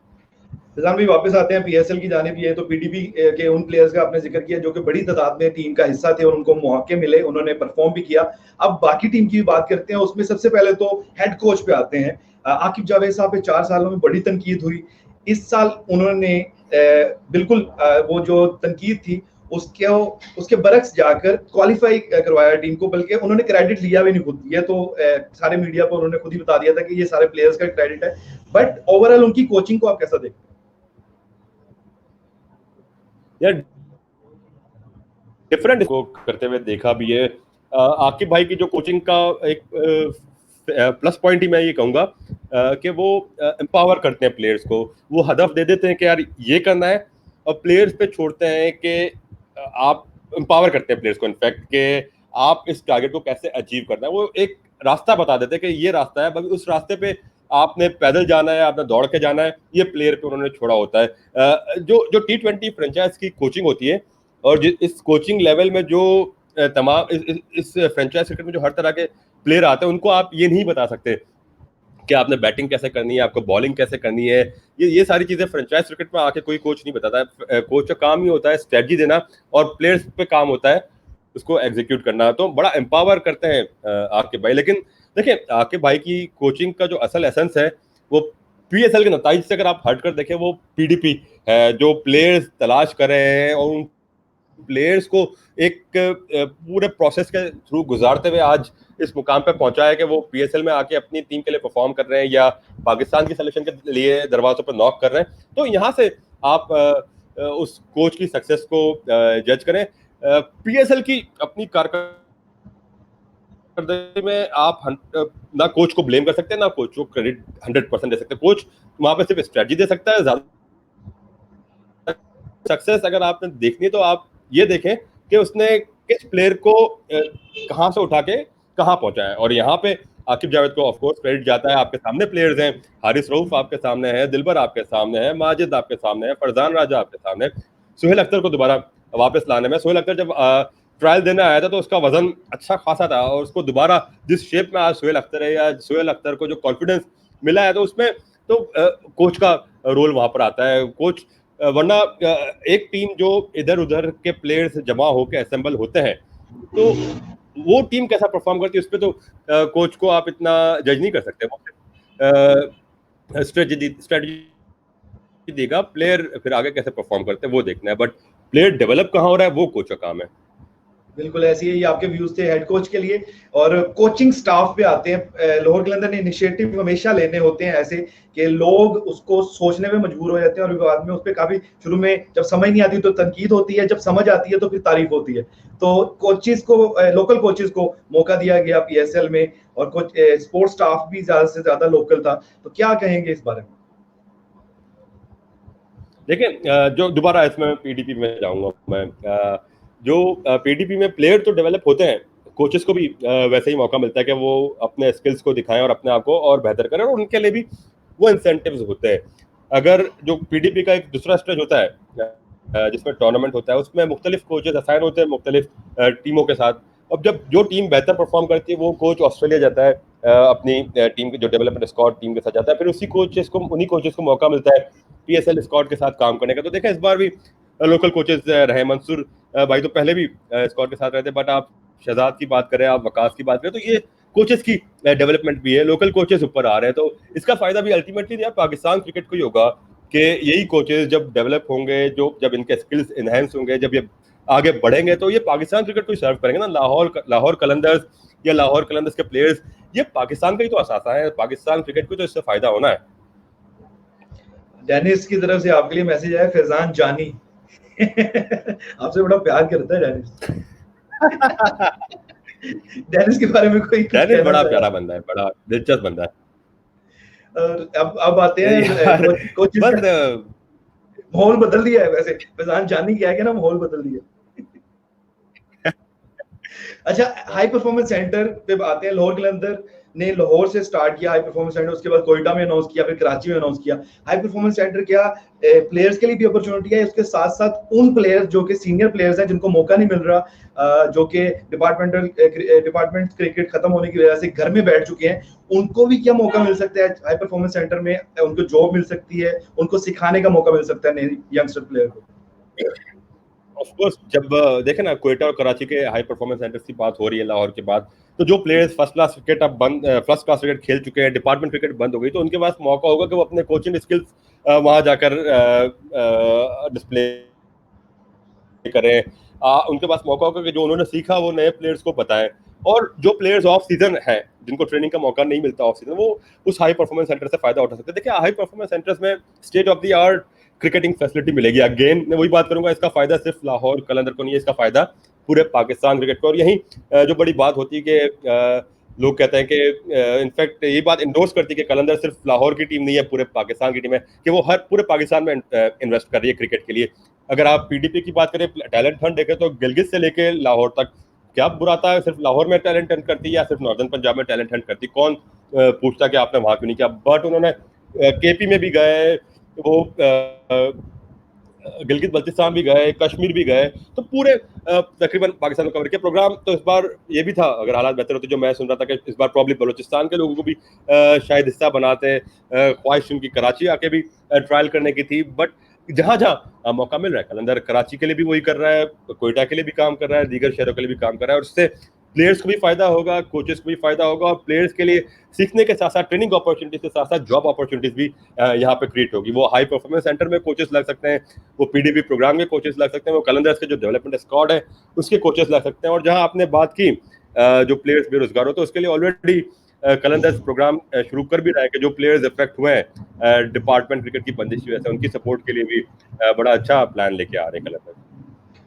A: फैजान भाई वापस आते हैं पीएसएल की जानिब। ये तो पीडीपी के उन प्लेयर्स का आपने जिक्र किया जो कि बड़ी तादाद में टीम का हिस्सा थे और उनको मौके मिले, उन्होंने परफॉर्म भी किया। अब बाकी टीम की बात करते हैं, उसमें सबसे पहले तो हेड कोच पे आते हैं। आकिब जावेद साहब पे 4 सालों में बड़ी तनकीद हुई। इस साल उन्होंने बिल्कुल वो जो तनकीद थी उसके उसके बरक्स जाकर क्वालिफाई करवाया टीम को, बल्कि उन्होंने क्रेडिट लिया भी नहीं खुद। ये तो सारे मीडिया पर उन्होंने खुद ही बता दिया था कि ये सारे प्लेयर्स का क्रेडिट है। बट ओवरऑल उनकी कोचिंग को आप कैसा देखते हैं?
B: यार डिफरेंट को करते हुए देखा भी है। आकिब भाई की जो कोचिंग का एक प्लस पॉइंट ही मैं ये कहूंगा कि वो एम्पावर करते हैं प्लेयर्स को। वो हदफ दे देते हैं कि यार ये करना है, और प्लेयर्स पे छोड़ते हैं कि आप एम्पावर करते हैं प्लेयर्स को इनफैक्ट कि आप इस टारगेट को कैसे अचीव करना है। वो एक रास्ता बता देते हैं कि ये रास्ता है, बस उस रास्ते पे आपने पैदल जाना है, आपने दौड़ के जाना है, ये प्लेयर पे उन्होंने छोड़ा होता है। जो जो T20 फ्रेंचाइज की कोचिंग होती है, और इस कोचिंग लेवल में जो तमाम इस फ्रेंचाइज क्रिकेट में जो हर तरह के प्लेयर आते हैं, उनको आप ये नहीं बता सकते कि आपने बैटिंग कैसे करनी है, आपको बॉलिंग कैसे करनी है। ये सारी चीजें फ्रेंचाइज क्रिकेट में आके कोई कोच नहीं बताता है। कोच का काम ही होता है स्ट्रेटजी देना, और प्लेयर्स पे काम होता है उसको एग्जीक्यूट करना। तो बड़ा एम्पावर करते हैं आकिब भाई। लेकिन देखिए, आकिब भाई की कोचिंग का जो असल एसेंस है वो PSL के नताइज से अगर आप हटकर देखें, वो PDP है। जो प्लेयर्स तलाश कर रहे हैं और उन प्लेयर्स को एक पूरे प्रोसेस के थ्रू गुजारते हुए आज इस मुकाम पे पहुंचा है कि वो PSL में आके अपनी टीम के लिए परफॉर्म कर रहे हैं या पाकिस्तान की सिलेक्शन के लिए दरवाजों पर नॉक कर रहे हैं। तो यहाँ से आप उस कोच की सक्सेस को जज करें। PSL की अपनी कारकर्दगी में आप ना कोच को ब्लेम कर सकते हैं, ना कोच को क्रेडिट 100% दे सकते हैं। कोच वहां पे सिर्फ स्ट्रेटजी दे सकता है। सक्सेस अगर आपने देखनी है तो आप ये देखें कि उसने किस प्लेयर को कहां से उठा के कहां पहुंचाया है। और यहाँ पे आकिब जावेद को ऑफ कोर्स क्रेडिट जाता है। आपके सामने प्लेयर्स हैं, हारिस रऊफ आपके सामने है, दिलबर आपके सामने है, माजिद आपके सामने है, फरजान राजा आपके सामने है। सुहेल अख्तर को दोबारा वापस लाने में, सुहेल अख्तर जब ट्रायल देने आया था तो उसका वजन अच्छा खासा था, और उसको दोबारा जिस शेप में आज सुहेल अख्तर है, या सुहेल अख्तर को जो कॉन्फिडेंस मिला है, तो उसमें तो कोच का रोल वहां पर आता है। कोच वरना एक टीम जो इधर उधर के प्लेयर्स जमा होकर असेंबल होते हैं, तो वो टीम कैसा परफॉर्म करती है उस पर तो कोच को आप इतना जज नहीं कर सकते। स्ट्रेटजी देगा, प्लेयर फिर आगे कैसे परफॉर्म करते हैं वो देखना है, बट प्लेयर डेवलप कहाँ हो रहा है वो कोच का काम है।
A: बिल्कुल ऐसी है। ये आपके व्यूज थे हेड कोच के लिए। और कोचिंग स्टाफ पे आते हैं। लाहौर कलंदर ने इनिशिएटिव हमेशा लेने होते हैं ऐसे कि लोग उसको सोचने में मजबूर हो जाते हैं, और बाद में उस पर काफी शुरू में जब समझ नहीं आती तो तनकीद होती है, जब समझ आती है तो फिर तारीफ होती है। तो कोचेस को, लोकल कोचेस को मौका दिया गया PSL में, और कोच स्पोर्ट्स स्टाफ भी ज्यादा से ज्यादा लोकल था। तो क्या कहेंगे इस बारे में?
B: देखिए, जो दोबारा इसमें PDP में जाऊंगा मैं, जो PDP में प्लेयर तो डेवलप होते हैं, कोचेस को भी वैसे ही मौका मिलता है कि वो अपने स्किल्स को दिखाएं और अपने आप को और बेहतर करें, और उनके लिए भी वो इंसेंटिव्स होते हैं। अगर जो PDP का एक दूसरा स्टेज होता है जिसमें टूर्नामेंट होता है, उसमें मुख्तलिफ कोचेस असाइन होते हैं मुख्तलिफ टीमों के साथ। अब जब जो टीम बेहतर परफॉर्म करती है वो कोच ऑस्ट्रेलिया जाता है, अपनी टीम के जो डेवलपमेंट स्क्वाड टीम के साथ जाता है, फिर उन्हीं कोचेस को मौका मिलता है PSL स्क्वाड के साथ काम करने का। तो देखा इस बार भी लोकल कोचेस रहे, मंसूर भाई तो पहले भी स्क्वाड के साथ रहते, बट आप शहजाद की बात करें, आप वकास की बात करें, तो ये कोचेस की डेवलपमेंट भी है, लोकल कोचेस ऊपर आ रहे हैं। तो इसका फायदा भी अल्टीमेटली यार पाकिस्तान क्रिकेट को ही होगा कि यही कोचेस जब डेवलप होंगे, जब इनके स्किल्स इनहेंस होंगे, जब ये आगे बढ़ेंगे, तो ये पाकिस्तान क्रिकेट को ही सर्व करेंगे ना। लाहौर कलंदर्स या लाहौर कलंदर्स के प्लेयर्स, ये पाकिस्तान का ही तो असासा है, पाकिस्तान क्रिकेट को तो इससे फायदा होना है।
A: डेनिस की तरफ से आपके लिए मैसेज आया, फैजान जानी आपसे बड़ा प्यार करता है डेनिस। डेनिस के बारे में कोई
B: डेनिस बड़ा प्यारा बंदा है, बड़ा दिलचस्प बंदा है।
A: अब आते हैं कोच माहौल बदल दिया है। वैसे फैजान जानी क्या है कि ना, माहौल बदल दिया। अच्छा, हाई परफॉर्मेंस सेंटर पे आते हैं। लाहौर कलंदर ने लाहौर से स्टार्ट किया हाई परफॉर्मेंस सेंटर, उसके बाद कोयटा में अनाउंस किया, फिर कराची में अनाउंस किया। हाई परफॉर्मेंस सेंटर क्या प्लेयर्स के लिए भी अपॉर्चुनिटी है, उसके साथ साथ उन प्लेयर्स जो कि सीनियर प्लेयर्स हैं जिनको मौका नहीं मिल रहा, जो कि डिपार्टमेंट क्रिकेट खत्म होने की वजह से घर में बैठ चुके हैं, उनको भी क्या मौका मिल सकता है हाई परफॉर्मेंस सेंटर में? उनको जॉब मिल सकती है, उनको सिखाने का मौका मिल सकता है नए यंगस्टर प्लेयर को।
B: ऑफ कोर्स, जब देखे ना कोयटा और कराची के हाई परफॉर्मेंस सेंटर्स की बात हो रही है लाहौर के बाद, तो जो प्लेयर्स फर्स्ट क्लास क्रिकेट खेल चुके हैं, डिपार्टमेंट क्रिकेट बंद हो गई, तो उनके पास मौका होगा कि वो अपने कोचिंग स्किल्स वहां जाकर डिस्प्ले करें, उनके पास मौका होगा कि जो उन्होंने सीखा वो नए प्लेयर्स को बताएं। और जो प्लेयर्स ऑफ सीजन हैं, जिनको ट्रेनिंग का मौका नहीं मिलता ऑफ सीजन, वो उस हाई परफॉर्मेंस सेंटर से फायदा उठा सकते हैं। देखिए, हाई परफॉर्मेंस सेंटर्स में state of the art cricketing facility मिलेगी। अगेन मैं वही बात करूंगा, इसका फायदा सिर्फ लाहौर कलंदर को नहीं है, इसका फायदा पूरे पाकिस्तान क्रिकेट को। और यही जो बड़ी बात होती है कि लोग कहते हैं कि इनफैक्ट ये बात इंडोर्स करती है कि कलंदर सिर्फ लाहौर की टीम नहीं है, पूरे पाकिस्तान की टीम है, कि वो हर पूरे पाकिस्तान में इन्वेस्ट कर रही है क्रिकेट के लिए। अगर आप पीडीपी की बात करें, टैलेंट हंट देखें, तो गिलगित से लेके लाहौर तक क्या बुराता है, सिर्फ लाहौर में टैलेंट हंट करती है या सिर्फ नॉर्दर्न पंजाब में टैलेंट हंट करती, कौन पूछता कि आपने वहां क्यों नहीं किया। बट उन्होंने केपी में भी गए, वो गिलगित बल्तिस्तान भी गए, कश्मीर भी गए, तो पूरे तकरीबन पाकिस्तान को कवर किया प्रोग्राम। तो इस बार ये भी था, अगर हालात बेहतर होते, जो मैं सुन रहा था कि इस बार प्रॉब्ली बलूचिस्तान के लोगों को भी शायद हिस्सा बनाते, ख्वाहिश उनकी कराची आके भी ट्रायल करने की थी। बट जहां जहां मौका मिल रहा है, कलंदर कराची के लिए भी वही कर रहा है, कोयटा के लिए भी काम कर रहा है, दीगर शहरों के लिए भी काम कर रहा है, और इससे प्लेयर्स को भी फायदा होगा, कोचेस को भी फायदा होगा, और प्लेयर्स के लिए सीखने के साथ साथ ट्रेनिंग अपॉर्चुनिटीज के साथ साथ जॉब अपॉर्चुनिटीज भी यहाँ पे क्रिएट होगी। वो हाई परफॉर्मेंस सेंटर में कोचेस लग सकते हैं, वो पीडीपी प्रोग्राम के कोचेस लग सकते हैं, वो कलंदर्स के जो डेवलपमेंट स्क्वाड है उसके कोचेस लग सकते हैं। और जहां आपने बात की जो प्लेयर्स बेरोजगार हो, तो उसके लिए ऑलरेडी कलंदर्स प्रोग्राम शुरू कर भी रहा है कि जो प्लेयर्स इफेक्ट हुए हैं डिपार्टमेंट क्रिकेट की बंदिश की वजह से, उनकी सपोर्ट के लिए भी बड़ा अच्छा प्लान लेके आ रहे हैं कलंदर्स।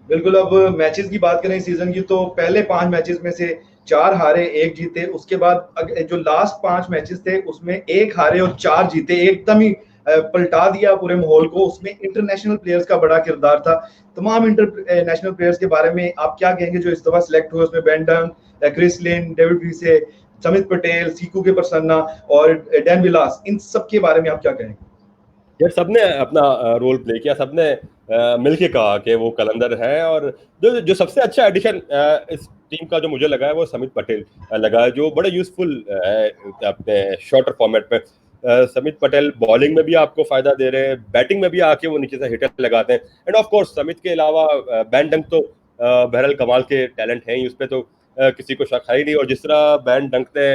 A: बिल्कुल। अब मैचेस की बात करें सीजन की, तो पहले 5 मैचेस में से 4 हारे 1 जीते, उसके बाद जो लास्ट 5 मैचेस थे उसमें 1 हारे और 4 जीते, एकदम ही पलटा दिया पूरे माहौल को। उसमें इंटरनेशनल प्लेयर्स का बड़ा किरदार था। तमाम इंटरनेशनल प्लेयर्स के बारे में आप क्या कहेंगे जो इस दफा सिलेक्ट हुए? उसमें बेन डंग, क्रिस लिन, डेविड विसे, समित पटेल, सीकू के प्रसन्ना और डैन विलास, इन सब के बारे में आप क्या कहेंगे?
B: यार, सबने अपना रोल प्ले किया, सबने मिलके कहा कि वो कलंदर है। और जो सबसे अच्छा एडिशन इस टीम का जो मुझे लगा है, वो समित पटेल लगा है, जो बड़े यूजफुल है अपने शॉर्टर फॉर्मेट में। समित पटेल बॉलिंग में भी आपको फायदा दे रहे हैं, बैटिंग में भी आके वो नीचे से हिटर लगाते हैं। एंड ऑफ कोर्स समित के अलावा बैन डंक तो बहरहाल कमाल के टैलेंट हैं ही, उस पर तो किसी को शक है ही नहीं। और जिस तरह बैन डंक ने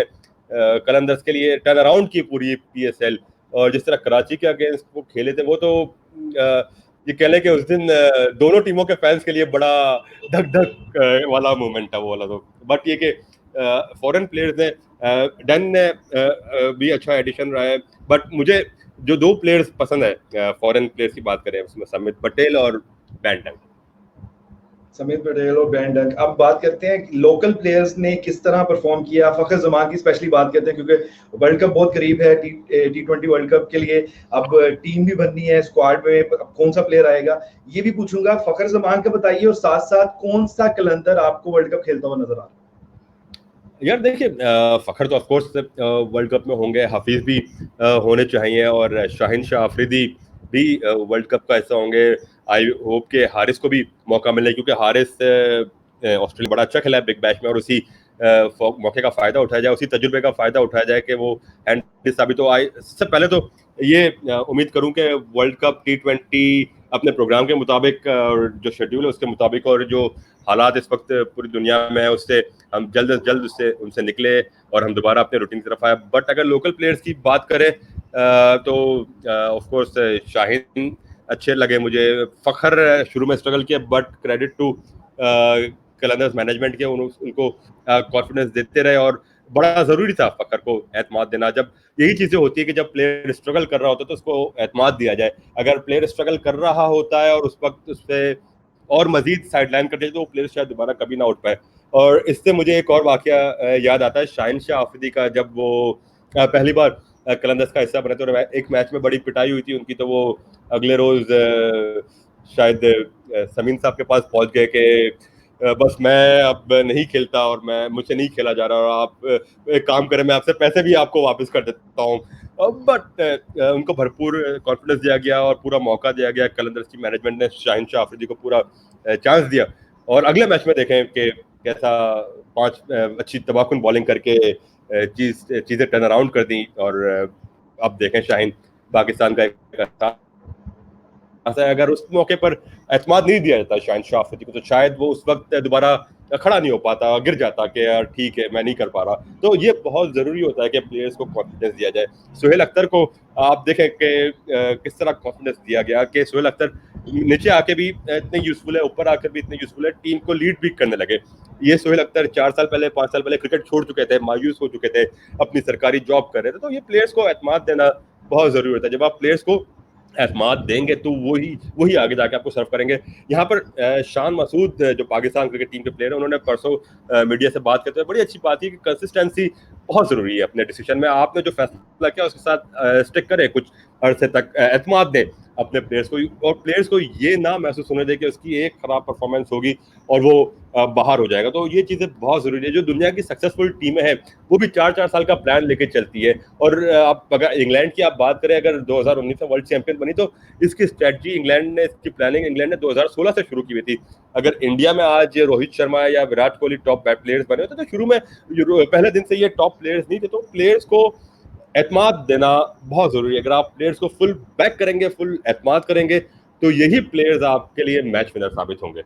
B: कलंदर्स के लिए टर्न अराउंड की पूरी पीएसएल, और जिस तरह कराची के अगेंस्ट वो खेले थे, वो तो ये कह लें कि उस दिन दोनों टीमों के फैंस के लिए बड़ा धक धक वाला मोमेंट था वो वाला। तो बट ये कि फॉरेन प्लेयर्स ने, डन ने भी अच्छा एडिशन रहा है। बट मुझे जो 2 प्लेयर्स पसंद है, फॉरेन प्लेयर्स की बात करें, उसमें समित पटेल और बैन डंक।
A: समित पटेल और बेन डंक। अब बात करते हैं लोकल प्लेयर्स ने किस तरह परफॉर्म किया। फखर जमान की स्पेशली बात करते हैं, क्योंकि वर्ल्ड कप बहुत करीब है, T20 वर्ल्ड कप के लिए अब टीम भी बननी है, स्क्वाड में कौन सा प्लेयर आएगा ये भी पूछूंगा। फखर जमान का बताइए, और साथ साथ कौन सा कलंदर आपको वर्ल्ड कप खेलता हुआ नजर आ रहा है?
B: यार देखिए, फखर तो ऑफकोर्स वर्ल्ड कप में होंगे, हफीज भी होने चाहिए, और शाहिन शाह अफरीदी भी वर्ल्ड कप का हिस्सा होंगे। आई होप के हारिस को भी मौका मिले, क्योंकि हारिस ऑस्ट्रेलिया बड़ा अच्छा खेला है बिग बैश में, और उसी मौके का फायदा उठाया जाए, उसी तजुर्बे का फायदा उठाया जाए कि वो हैंड साबित हो। सबसे पहले तो ये उम्मीद करूं कि वर्ल्ड कप T20 अपने प्रोग्राम के मुताबिक, और जो शेड्यूल है उसके मुताबिक, और जो हालात इस वक्त पूरी दुनिया में है उससे हम जल्द से जल्द उनसे निकले और हम दोबारा अपने रूटीन की तरफ आए। बट अगर लोकल प्लेयर्स की बात करें तो ऑफ कोर्स शाहीन अच्छे लगे मुझे। फखर शुरू में स्ट्रगल किया, but credit to Qalandars management के, उनको कॉन्फिडेंस देते रहे, और बड़ा जरूरी था फखर को एतमाद देना। जब यही चीजें होती है कि जब प्लेयर स्ट्रगल कर रहा होता है तो उसको एतमाद दिया जाए। अगर प्लेयर स्ट्रगल कर रहा होता है और उस वक्त उससे और मजीद साइडलाइन कर दिया, तो वो प्लेयर शायद दोबारा कभी ना उठ पाए। और इससे मुझे एक और वाकया याद आता है शाहिन शाह अफरीदी का, जब वो पहली बार कलंदर्स का हिस्सा बने थे, और एक मैच में बड़ी पिटाई हुई थी उनकी, तो वो अगले रोज शायद समीन साहब के पास पहुंच गए कि बस मैं अब नहीं खेलता, और मुझसे नहीं खेला जा रहा, और आप एक काम करें, मैं आपसे पैसे भी आपको वापस कर देता हूँ। बट उनको भरपूर कॉन्फिडेंस दिया गया और पूरा मौका दिया गया। कलंदर्स की मैनेजमेंट ने शाहिन शाह अफरीदी को पूरा चांस दिया, और अगले मैच में देखें कि कैसा 5 अच्छी तबाहकुन बॉलिंग करके चीज़ें टर्न अराउंड कर दी। और अब देखें शाहीन पाकिस्तान का एक, अगर उस मौके पर एतमाद नहीं दिया जाता शाहिन शाह अफरीदी को, तो शायद वो उस वक्त दोबारा खड़ा नहीं हो पाता, गिर जाता कि यार ठीक है मैं नहीं कर पा रहा। तो ये बहुत ज़रूरी होता है कि प्लेयर्स को कॉन्फिडेंस दिया जाए। सुहेल अख्तर को आप देखें कि किस तरह कॉन्फिडेंस दिया गया कि सुहेल अख्तर नीचे आके भी इतने यूजफुल है, ऊपर आकर भी इतने यूजफुल है, टीम को लीड भी करने लगे। ये सोहेल अख्तर 4 साल पहले 5 साल पहले क्रिकेट छोड़ चुके थे, मायूस हो चुके थे, अपनी सरकारी जॉब कर रहे थे। तो ये प्लेयर्स को एतमाद देना बहुत जरूरी होता है। जब आप प्लेयर्स को एतमाद देंगे तो वही आगे जाके आपको सर्व करेंगे। यहाँ पर शान मसूद जो पाकिस्तान क्रिकेट टीम के प्लेयर हैं, उन्होंने परसों मीडिया से बात करते हुए बड़ी अच्छी बात की कि कंसिस्टेंसी बहुत जरूरी है अपने डिसीजन में। आपने जो फैसला किया उसके साथ स्टिक करें, कुछ अरसे तक एतमाद दें अपने प्लेयर्स को, और प्लेयर्स को ये ना महसूस होने दे कि उसकी एक खराब परफॉर्मेंस होगी और वो बाहर हो जाएगा। तो ये चीज़ें बहुत ज़रूरी है। जो दुनिया की सक्सेसफुल टीमें हैं वो भी 4-4 साल का प्लान लेके चलती है। और आप अगर इंग्लैंड की आप बात करें, अगर 2019 में वर्ल्ड चैंपियन बनी तो इसकी स्ट्रेटजी इंग्लैंड ने, इसकी प्लानिंग इंग्लैंड ने 2016 से शुरू की हुई थी। अगर इंडिया में आज रोहित शर्मा या विराट कोहली टॉप प्लेयर्स बने होते तो शुरू में पहले दिन से ये टॉप प्लेयर्स नहीं थे। तो प्लेयर्स को एतमाद देना बहुत जरूरी है। अगर आप प्लेयर्स को फुल बैक करेंगे, फुल एतमाद करेंगे, तो यही प्लेयर्स आपके लिए मैच विनर साबित होंगे।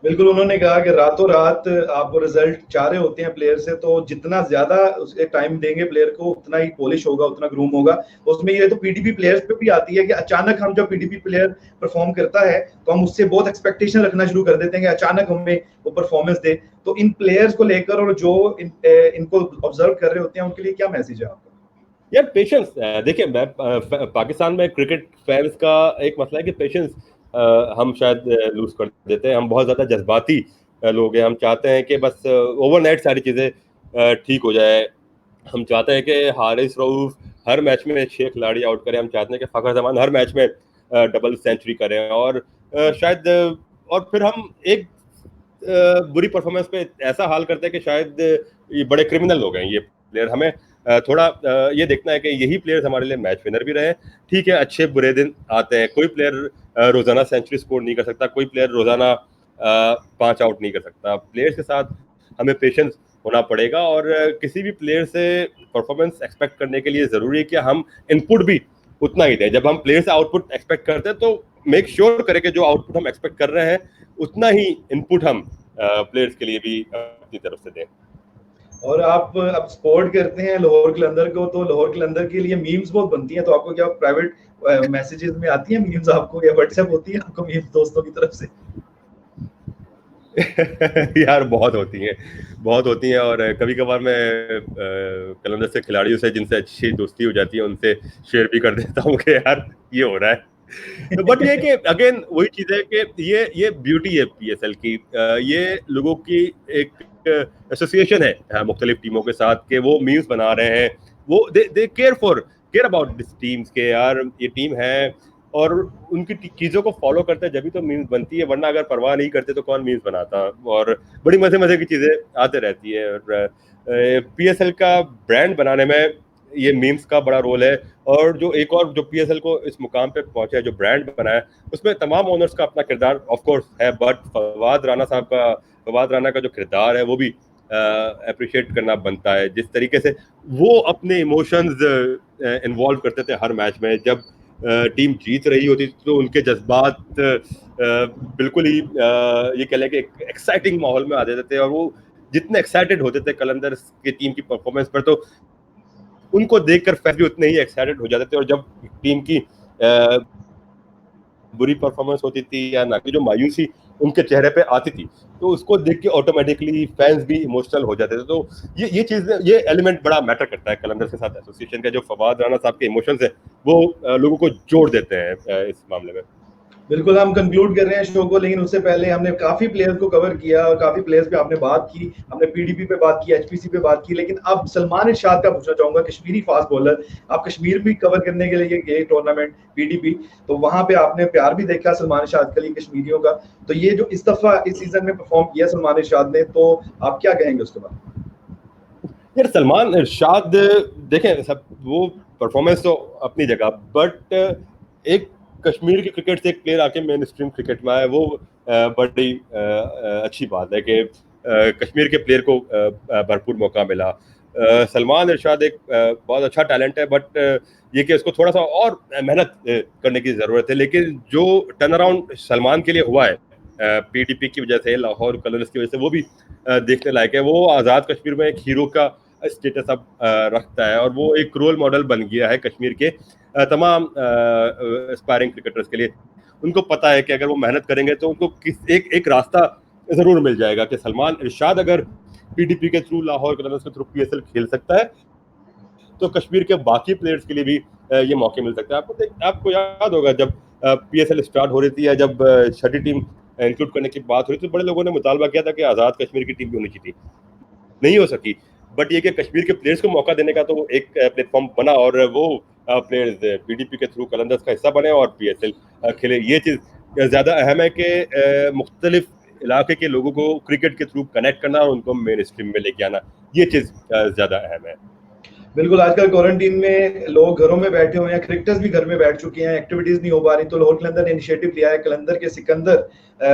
A: बिल्कुल, उन्होंने कहा कि रातों रात आप रिजल्ट चाह रहे होते हैं प्लेयर से, तो जितना ज्यादा उसके टाइम देंगे प्लेयर को उतना ही पॉलिश होगा, उतना ग्रूम होगा। उसमें ये तो पीडीपी प्लेयर्स पे भी आती है कि अचानक हम जब पीडीपी प्लेयर परफॉर्म करता है तो हम उससे बहुत एक्सपेक्टेशन रखना शुरू कर देते हैं कि अचानक हमें वो परफॉर्मेंस दे। तो इन प्लेयर्स को लेकर और जो इनको ऑब्जर्व कर रहे होते हैं उनके लिए क्या मैसेज है आपका?
B: यार पेशेंस, देखिए मैं पाकिस्तान में क्रिकेट फैंस का एक मसला है कि पेशेंस हम शायद लूज कर देते हैं। हम बहुत ज़्यादा जज्बाती लोग हैं। हम चाहते हैं कि बस ओवरनाइट सारी चीज़ें ठीक हो जाए। हम चाहते हैं कि हारिस रऊफ हर मैच में 6 खिलाड़ी आउट करें। हम चाहते हैं कि फ़खर जमान हर मैच में डबल सेंचुरी करें। और शायद और फिर हम एक बुरी परफॉर्मेंस पे ऐसा हाल करते हैं कि शायद ये बड़े क्रिमिनल लोग हैं ये प्लेयर। हमें थोड़ा ये देखना है कि यही प्लेयर्स हमारे लिए मैच विनर भी रहे। ठीक है, अच्छे बुरे दिन आते हैं। कोई प्लेयर रोजाना सेंचुरी स्कोर नहीं कर सकता, कोई प्लेयर रोजाना 5 आउट नहीं कर सकता। प्लेयर्स के साथ हमें पेशेंस होना पड़ेगा और किसी भी प्लेयर से परफॉर्मेंस एक्सपेक्ट करने के लिए ज़रूरी है कि हम इनपुट भी उतना ही दें। जब हम प्लेयर से आउटपुट एक्सपेक्ट करते हैं तो मेक श्योर करें कि जो आउटपुट हम एक्सपेक्ट कर रहे हैं उतना ही इनपुट हम प्लेयर्स के लिए भी अपनी तरफ से दें।
A: और आप अब सपोर्ट करते हैं लाहौर कलंदर को, तो लाहौर कलंदर के लिए मीम्स बहुत बनती हैं, तो आपको क्या प्राइवेट मैसेजेस में आती हैं मीम्स आपको, या व्हाट्सएप होती है आपको मीम्स दोस्तों की तरफ से?
B: यार बहुत होती हैं। और कभी कभार मैं कलंदर से खिलाड़ियों से जिनसे अच्छी दोस्ती हो जाती है उनसे शेयर भी कर देता हूँ कि यार ये हो रहा है। तो बट ये कि अगेन वही चीज़ है कि ये ब्यूटी है पीएसएल की। ये लोगों की एक एसोसिएशन है मुख्तलिफ टीमों के साथ कि वो मीम्स बना रहे हैं। वो they care about this teams के यार ये टीम है और उनकी चीज़ों को फॉलो करते हैं जब तो मीम्स बनती है, वरना अगर परवाह नहीं करते तो कौन मीम्स बनाता। और बड़ी मज़े की चीज़ें आते रहती है। और पीएसएल का ब्रांड बनाने में ये मीम्स का बड़ा रोल है। और जो एक और जो पीएसएल को इस मुकाम पे पहुंचा है, जो ब्रांड बनाया, उसमें तमाम ओनर्स का अपना किरदार ऑफ कोर्स है, बट फवाद राना का जो किरदार है वो भी अप्रिशिएट करना बनता है। जिस तरीके से वो अपने इमोशंस इन्वॉल्व करते थे हर मैच में, जब टीम जीत रही होती तो उनके जज्बात बिल्कुल ही ये कह लें कि एक्साइटिंग माहौल में आ जाते थे। और वो जितने एक्साइटेड होते थे कलंदर की टीम की परफॉर्मेंस पर, तो उनको देखकर फैंस भी उतने ही एक्साइटेड हो जाते थे। और जब टीम की बुरी परफॉर्मेंस होती थी या ना कि जो मायूसी उनके चेहरे पे आती थी, तो उसको देख के ऑटोमेटिकली फैंस भी इमोशनल हो जाते थे। तो ये चीज़, ये एलिमेंट बड़ा मैटर करता है कलंदर के साथ एसोसिएशन का। जो फवाद राना साहब के इमोशंस है वो लोगों को जोड़ देते हैं इस मामले में।
A: बिल्कुल, हम कंक्लूड कर रहे हैं शो को, लेकिन उससे पहले हमने काफी प्लेयर्स को कवर किया और काफी प्लेयर्स पे आपने बात की, हमने पीडीपी पे बात की, एचपीसी पे बात की, लेकिन अब सलमान इरशाद का पूछना चाहूंगा, कश्मीरी फास्ट बॉलर। आप कश्मीर भी कवर करने के लिए गए टूर्नामेंट पीडीपी, तो वहां पे आपने प्यार भी देखा सलमान इरशाद के लिए कश्मीरियों का। तो ये जो इस दफा इस सीजन में परफॉर्म किया सलमान इरशाद ने, तो आप क्या कहेंगे उसके बाद?
B: यार सलमान इरशाद देखें, सब वो परफॉर्मेंस तो अपनी जगह, बट एक कश्मीर की क्रिकेट से एक प्लेयर आके मेन स्ट्रीम क्रिकेट में आया, वो बड़ी अच्छी बात है कि कश्मीर के प्लेयर को भरपूर मौका मिला। सलमान इरशाद एक बहुत अच्छा टैलेंट है, बट ये कि उसको थोड़ा सा और मेहनत करने की ज़रूरत है। लेकिन जो टर्न अराउंड सलमान के लिए हुआ है पीडीपी की वजह से, लाहौर कलर्स की वजह से, वो भी देखने लायक है। वो आज़ाद कश्मीर में एक हीरो का स्टेटस अब रखता है और वो एक रोल मॉडल बन गया है कश्मीर के तमाम एस्पायरिंग क्रिकेटर्स के लिए। उनको पता है कि अगर वो मेहनत करेंगे तो उनको एक रास्ता जरूर मिल जाएगा कि सलमान इरशाद अगर पीडीपी के थ्रू, लाहौर कलंदर्स के थ्रू पीएसएल खेल सकता है तो कश्मीर के बाकी प्लेयर्स के लिए भी ये मौके मिल सकते हैं। आपको याद होगा जब पीएसएल स्टार्ट हो रही थी या जब छठी टीम इंक्लूड करने की बात हो रही थी, बड़े लोगों ने मुतालबा किया था कि आज़ाद कश्मीर की टीम भी होनी चाहिए, नहीं हो सकी। बट ये कि कश्मीर के प्लेयर्स को मौका देने का तो एक प्लेटफॉर्म बना और वो प्लेयर्स पीडीपी के थ्रू कलंदर्स का हिस्सा बने और पीएसएल खेले। ये चीज़ ज़्यादा अहम है कि मुख्तलिफ इलाके के लोगों को क्रिकेट के थ्रू कनेक्ट करना और उनको मेन स्ट्रीम में लेके आना, ये चीज़ ज़्यादा अहम है।
A: बिल्कुल, आजकल क्वारंटीन में लोग घरों में बैठे हुए हैं, क्रिकेटर्स भी घर में बैठ चुके हैं, एक्टिविटीज नहीं हो पा रही, तो लाहौर कलंदर ने इनिशिएटिव लिया है, कलंदर के सिकंदर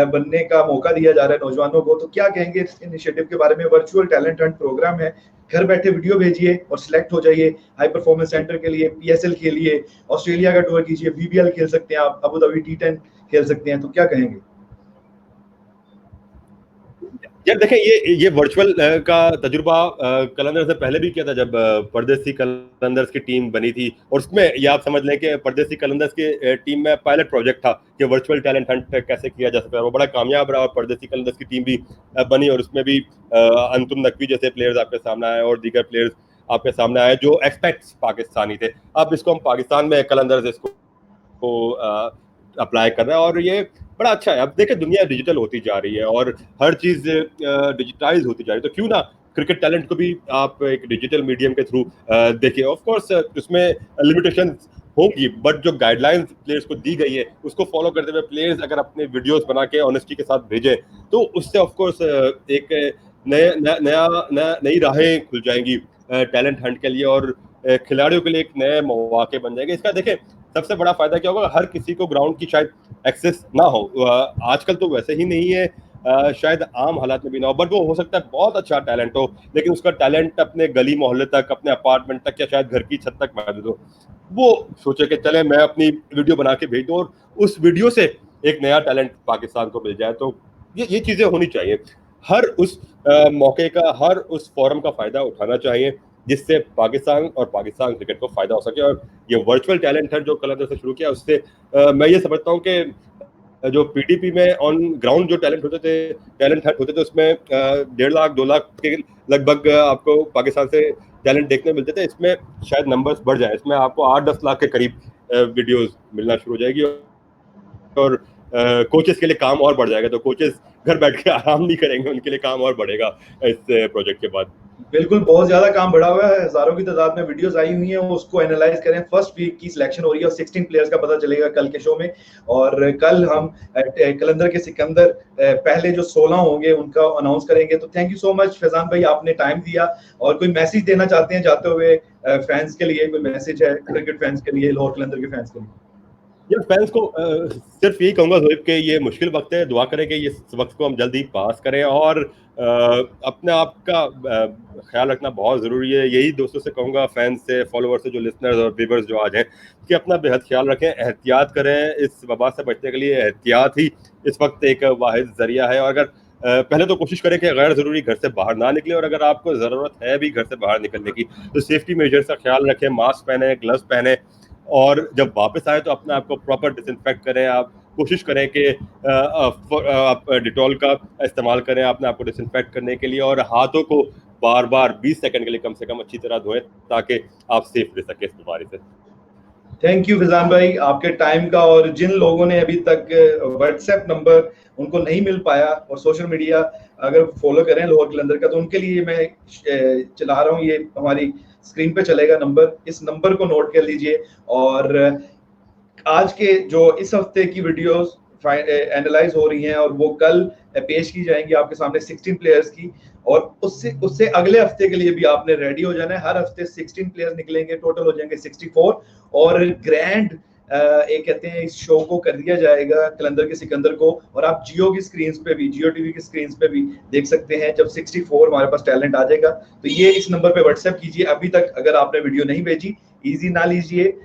A: बनने का मौका दिया जा रहा है नौजवानों को। तो क्या कहेंगे इस इनिशिएटिव के बारे में? वर्चुअल टैलेंट हंट प्रोग्राम है, घर बैठे वीडियो भेजिए और सिलेक्ट हो जाइए हाई परफॉर्मेंस सेंटर के लिए, पीएसएल खेलिए, ऑस्ट्रेलिया का टूर कीजिए, बीबीएल खेल सकते हैं आप, अबू धाबी T10 खेल सकते हैं। तो क्या कहेंगे?
B: यार देखें, ये वर्चुअल का तजुर्बा कलंदर से पहले भी किया था जब परदेसी कलंदर्स की टीम बनी थी, और उसमें ये आप समझ लें कि परदेसी कलंदर्स की टीम में पायलट प्रोजेक्ट था कि वर्चुअल टैलेंट हंट कैसे किया जा सकता है। वो बड़ा कामयाब रहा और परदेसी कलंदर्स की टीम भी बनी और उसमें भी अंतुम नकवी जैसे प्लेयर्स आपके सामने आए और दीगर प्लेयर्स आपके सामने आए जो एक्सपेक्ट्स पाकिस्तानी थे। अब इसको हम पाकिस्तान में कलंदर्स इसको अप्लाई कर रहा है और ये बड़ा अच्छा है। अब देखिए, दुनिया डिजिटल होती जा रही है और हर चीज़ डिजिटाइज होती जा रही है, तो क्यों ना क्रिकेट टैलेंट को भी आप एक डिजिटल मीडियम के थ्रू देखिए। ऑफ कोर्स उसमें लिमिटेशन होंगी, बट जो गाइडलाइंस प्लेयर्स को दी गई है उसको फॉलो करते हुए प्लेयर्स अगर अपने वीडियोस बना के ऑनेस्टी के साथ भेजें तो उससे ऑफ कोर्स एक नई राहें खुल जाएंगी टैलेंट हंट के लिए और खिलाड़ियों के लिए एक नए मौके बन जाएंगे। इसका देखें सबसे बड़ा फायदा क्या होगा, हर किसी को ग्राउंड की शायद एक्सेस ना हो, आजकल तो वैसे ही नहीं है, शायद आम हालात में भी ना हो, बट वो हो सकता है बहुत अच्छा टैलेंट हो लेकिन उसका टैलेंट अपने गली मोहल्ले तक, अपने अपार्टमेंट तक या शायद घर की छत तक महदूद हो। वो सोचे कि चले मैं अपनी वीडियो बना के भेज दूं और उस वीडियो से एक नया टैलेंट पाकिस्तान को मिल जाए। तो ये चीज़ें होनी चाहिए, हर उस मौके का, हर उस फोरम का फ़ायदा उठाना चाहिए जिससे पाकिस्तान और पाकिस्तान क्रिकेट को फायदा हो सके। और ये वर्चुअल टैलेंट है जो कलंदर से शुरू किया, उससे मैं ये समझता हूँ कि जो पीटीपी में ऑन ग्राउंड जो टैलेंट होते थे उसमें 1.5 लाख 2 लाख के लगभग आपको पाकिस्तान से टैलेंट देखने मिलते थे। इसमें शायद नंबर्स बढ़ जाए, इसमें आपको 8-10 लाख के करीब वीडियोस मिलना शुरू हो जाएगी और कोचेस के लिए काम और बढ़ जाएगा। तो कोचेस घर बैठ के आराम नहीं करेंगे, उनके लिए काम और बढ़ेगा इस प्रोजेक्ट के बाद।
A: बिल्कुल, बहुत ज्यादा काम बढ़ा हुआ है, हजारों की तादाद में वीडियोस आई हुई हैं, उसको एनालाइज करें। फर्स्ट वीक की सिलेक्शन हो रही है और 16 प्लेयर्स का पता चलेगा कल के शो में। और कल हम कलंदर के सिकंदर पहले जो 16 होंगे उनका अनाउंस करेंगे। तो thank you so much Faizan भाई, आपने टाइम दिया। और कोई मैसेज देना चाहते हैं जाते हुए फैंस के लिए? कोई मैसेज है क्रिकेट फैंस के लिए, लाहौर कलंदर के फैंस के लिए?
B: यार फैंस को सिर्फ यही कहूंगा जोहिब कि ये मुश्किल वक्त है, दुआ करें कि ये वक्त को हम जल्दी पास करें और अपने आप का ख्याल रखना बहुत ज़रूरी है। यही दोस्तों से कहूंगा, फैंस से, फॉलोअर्स से, जो लिसनर्स और व्यूअर्स जो आज हैं, कि अपना बेहद ख्याल रखें, एहतियात करें। इस वबा से बचने के लिए एहतियात ही इस वक्त एक वाहिद ज़रिया है। और अगर पहले तो कोशिश करें कि गैर ज़रूरी घर से बाहर ना निकले और अगर आपको ज़रूरत है भी घर से बाहर निकलने की तो सेफ्टी मेजर्स का ख्याल रखें, मास्क पहने, ग्लव्स पहने और जब वापस आए तो अपने आप को प्रॉपर डिसइंफेक्ट करें। आप कोशिश करें कि आप डिटॉल का इस्तेमाल करें अपने आप को डिसइंफेक्ट करने के लिए और हाथों को बार बार 20 सेकंड के लिए कम से कम अच्छी तरह धोएं ताकि आप सेफ रह सकें इस बीमारी से।
A: थैंक यू फैजान भाई आपके टाइम का। और जिन लोगों ने अभी तक व्हाट्सएप नंबर उनको नहीं मिल पाया और सोशल मीडिया अगर फॉलो करें लाहौर कलंदर का, तो उनके लिए मैं चला रहा हूँ, ये हमारी स्क्रीन पे चलेगा नंबर, इस नंबर को नोट कर लीजिए। और आज के जो इस हफ्ते की वीडियोस एनालाइज हो रही हैं और वो कल पेश की जाएंगी आपके सामने 16 प्लेयर्स की, और उससे अगले हफ्ते के लिए भी आपने रेडी हो जाना है। हर हफ्ते 16 प्लेयर्स निकलेंगे, टोटल हो जाएंगे 64 और ग्रैंड एक कहते हैं इस शो को कर दिया जाएगा कलंदर के सिकंदर को। और आप जियो की स्क्रीन पे भी, जियो टीवी की स्क्रीन पे भी देख सकते हैं जब 64 हमारे पास टैलेंट आ जाएगा। तो ये इस नंबर पे व्हाट्सएप कीजिए। अभी तक अगर आपने वीडियो नहीं भेजी, इजी ना लीजिए,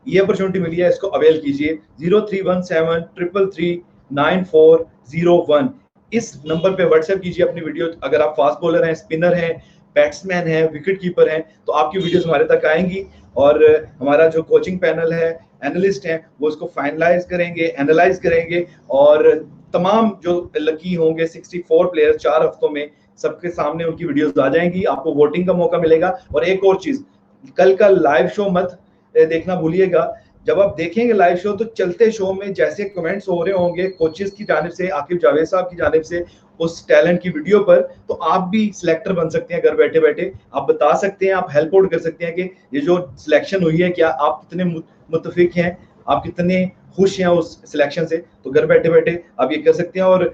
A: ये अपॉर्चुनिटी मिली है, इसको अवेल कीजिए। 0317339401 इस नंबर पे व्हाट्सएप कीजिए अपनी वीडियो। अगर आप फास्ट बॉलर हैं, स्पिनर हैं, बैट्समैन हैं, विकेट कीपर हैं, तो आपकी वीडियोस हमारे तक आएंगी और हमारा जो कोचिंग पैनल है, एनालिस्ट हैं, वो इसको फाइनलाइज करेंगे, एनालाइज करेंगे और तमाम जो लकी होंगे 64 प्लेयर्स 4 हफ्तों में सबके सामने उनकी वीडियोस आ जाएंगी, आपको वोटिंग का मौका मिलेगा। और एक और चीज, कल का लाइव शो मत देखना भूलिएगा। जब आप देखेंगे लाइव शो तो चलते शो में जैसे कमेंट्स हो रहे होंगे कोचेस की जानिब से, आकिब जावेद साहब की जानिब से उस टैलेंट की वीडियो पर, तो आप भी सिलेक्टर बन सकते हैं घर बैठे बैठे। आप बता सकते हैं, आप हेल्प आउट कर सकते हैं कि ये जो सिलेक्शन हुई है क्या आप कितने मुतफिक हैं, आप कितने खुश हैं उस सिलेक्शन से। तो घर बैठे बैठे आप ये कर सकते हैं। और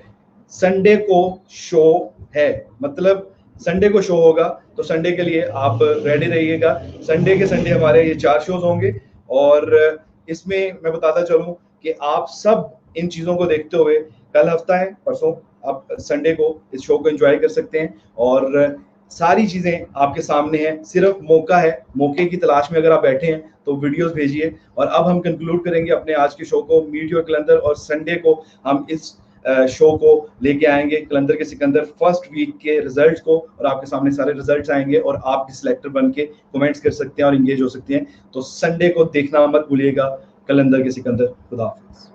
A: संडे को शो है, मतलब संडे को शो होगा, तो संडे के लिए आप रेडी रहिएगा। संडे के संडे हमारे ये 4 शोज होंगे और इसमें मैं बताता चलूं कि आप सब इन चीजों को देखते हुए, कल हफ्ता है, परसों आप संडे को इस शो को एंजॉय कर सकते हैं और सारी चीजें आपके सामने हैं। सिर्फ मौका है, मौके की तलाश में अगर आप बैठे हैं तो वीडियोस भेजिए। और अब हम कंक्लूड करेंगे अपने आज के शो को, मीट योर कलंदर, और संडे को हम इस शो को लेके आएंगे कलंदर के सिकंदर फर्स्ट वीक के रिजल्ट्स को, और आपके सामने सारे रिजल्ट्स आएंगे और आप भी सिलेक्टर बन के कमेंट्स कर सकते हैं और इंगेज हो सकते हैं। तो संडे को देखना मत भूलिएगा कलंदर के सिकंदर। खुदा हाफिज।